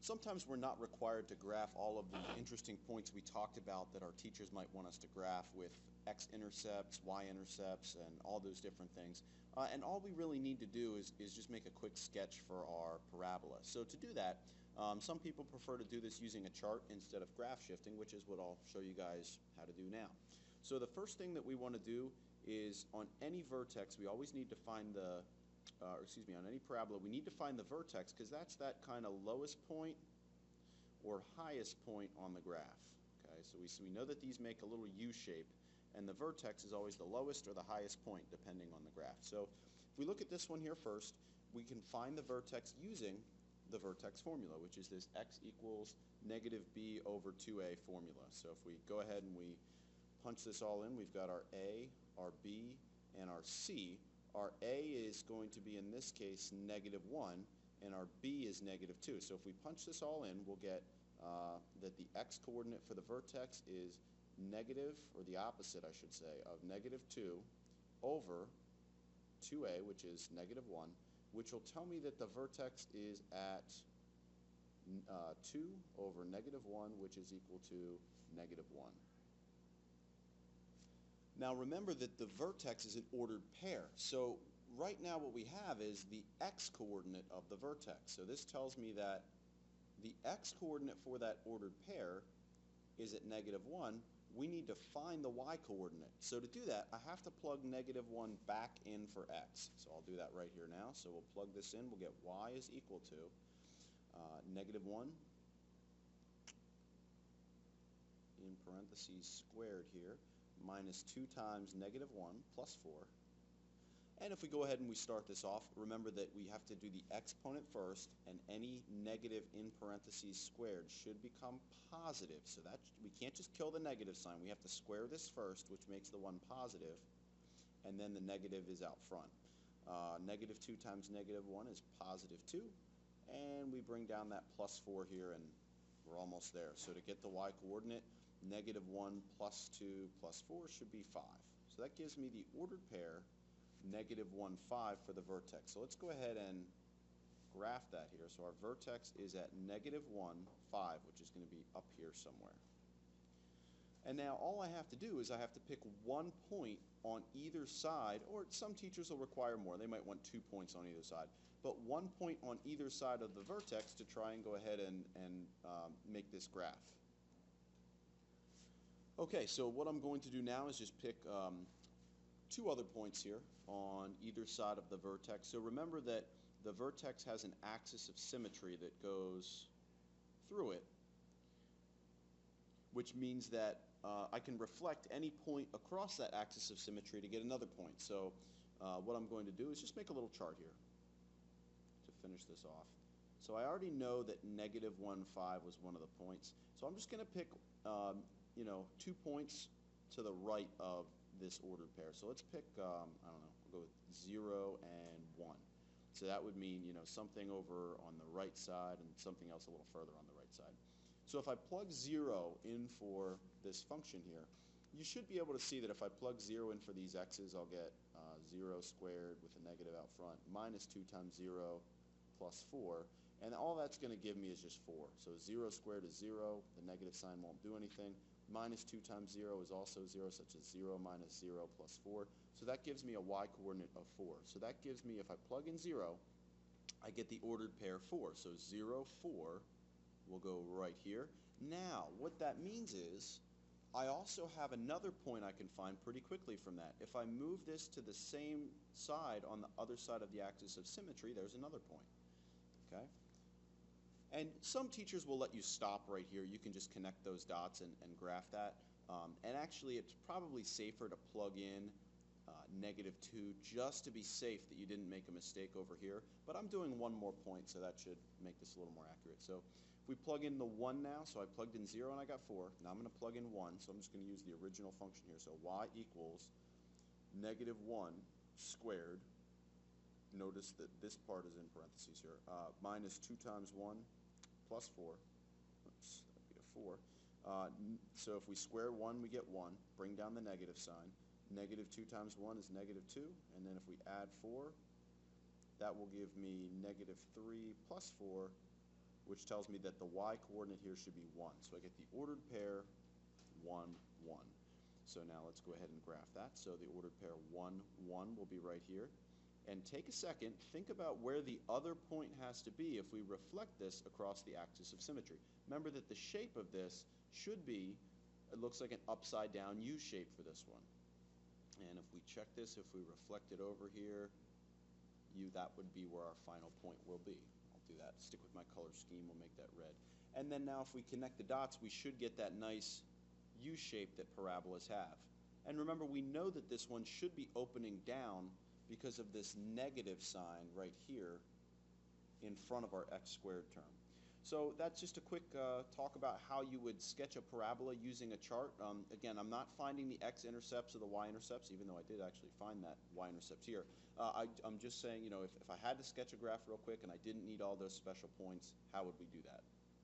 Sometimes we're not required to graph all of the interesting points we talked about that our teachers might want us to graph with x-intercepts, y-intercepts, and all those different things. And all we really need to do is just make a quick sketch for our parabola. So to do that, some people prefer to do this using a chart instead of graph shifting, which is what I'll show you guys how to do now. So the first thing that we want to do is on any vertex, we always need to find the on any parabola, we need to find the vertex because that's that kind of lowest point or highest point on the graph. Okay, so we know that these make a little U shape, and the vertex is always the lowest or the highest point depending on the graph. So if we look at this one here first, we can find the vertex using the vertex formula, which is this x equals negative b over 2a formula. So if we go ahead and we punch this all in, we've got our a, our b, and our c. Our a is going to be, in this case, -1, and our b is -2. So if we punch this all in, we'll get that the x-coordinate for the vertex is negative, or the opposite, I should say, of -2 over 2a, which is -1, which will tell me that the vertex is at 2 over -1, which is equal to -1. Now remember that the vertex is an ordered pair. So right now what we have is the x-coordinate of the vertex. So this tells me that the x-coordinate for that ordered pair is at -1. We need to find the y-coordinate. So to do that, I have to plug -1 back in for x. So I'll do that right here now. So we'll plug this in. We'll get y is equal to -1 in parentheses squared here, minus 2 times -1 plus 4. And if we go ahead and we start this off, remember that we have to do the exponent first, and any negative in parentheses squared should become positive. So that we can't just kill the negative sign. We have to square this first, which makes the one positive, and then the negative is out front. -2 times -1 is +2, and we bring down that plus 4 here, and we're almost there. So to get the y-coordinate, -1 plus 2 plus 4 should be 5. So that gives me the ordered pair -1, 5 for the vertex. So let's go ahead and graph that here. So our vertex is at -1, 5, which is going to be up here somewhere. And now all I have to do is I have to pick one point on either side, or some teachers will require more. They might want 2 points on either side. But one point on either side of the vertex to try and go ahead and make this graph. Okay, so what I'm going to do now is just pick 2 other points here on either side of the vertex. So remember that the vertex has an axis of symmetry that goes through it, which means that I can reflect any point across that axis of symmetry to get another point. So what I'm going to do is just make a little chart here to finish this off. So I already know that -1, 5 was one of the points. So I'm just going to pick 2 points to the right of this ordered pair. So let's pick, I don't know, we'll go with 0 and 1. So that would mean, something over on the right side and something else a little further on the right side. So if I plug 0 in for this function here, you should be able to see that if I plug 0 in for these x's, I'll get 0 squared with a negative out front, minus 2 times 0 plus 4. And all that's going to give me is just 4. So 0 squared is 0. The negative sign won't do anything. Minus 2 times 0 is also 0, such as 0 minus 0 plus 4. So that gives me a y-coordinate of 4. So that gives me, if I plug in 0, I get the ordered pair 4. So 0, 4 will go right here. Now, what that means is I also have another point I can find pretty quickly from that. If I move this to the same side on the other side of the axis of symmetry, there's another point. Okay? And some teachers will let you stop right here. You can just connect those dots and graph that. And actually, it's probably safer to plug in -2 just to be safe that you didn't make a mistake over here. But I'm doing one more point, so that should make this a little more accurate. So if we plug in the 1 now, so I plugged in 0 and I got 4. Now I'm going to plug in 1, so I'm just going to use the original function here. So y equals -1 squared. Notice that this part is in parentheses here. Minus 2 times 1 plus 4. Oops, that would be a 4. So if we square 1, we get 1. Bring down the negative sign. -2 times 1 is -2. And then if we add 4, that will give me -3 plus 4, which tells me that the y-coordinate here should be 1. So I get the ordered pair 1, 1. So now let's go ahead and graph that. So the ordered pair 1, 1 will be right here. And take a second, think about where the other point has to be if we reflect this across the axis of symmetry. Remember that the shape of this should be, it looks like an upside down U shape for this one. And if we check this, if we reflect it over here, that would be where our final point will be. I'll do that. Stick with my color scheme, we'll make that red. And then now if we connect the dots, we should get that nice U shape that parabolas have. And remember, we know that this one should be opening down because of this negative sign right here in front of our x squared term. So that's just a quick talk about how you would sketch a parabola using a chart. Again, I'm not finding the x-intercepts or the y-intercepts, even though I did actually find that y-intercepts here. I'm just saying, if I had to sketch a graph real quick and I didn't need all those special points, how would we do that?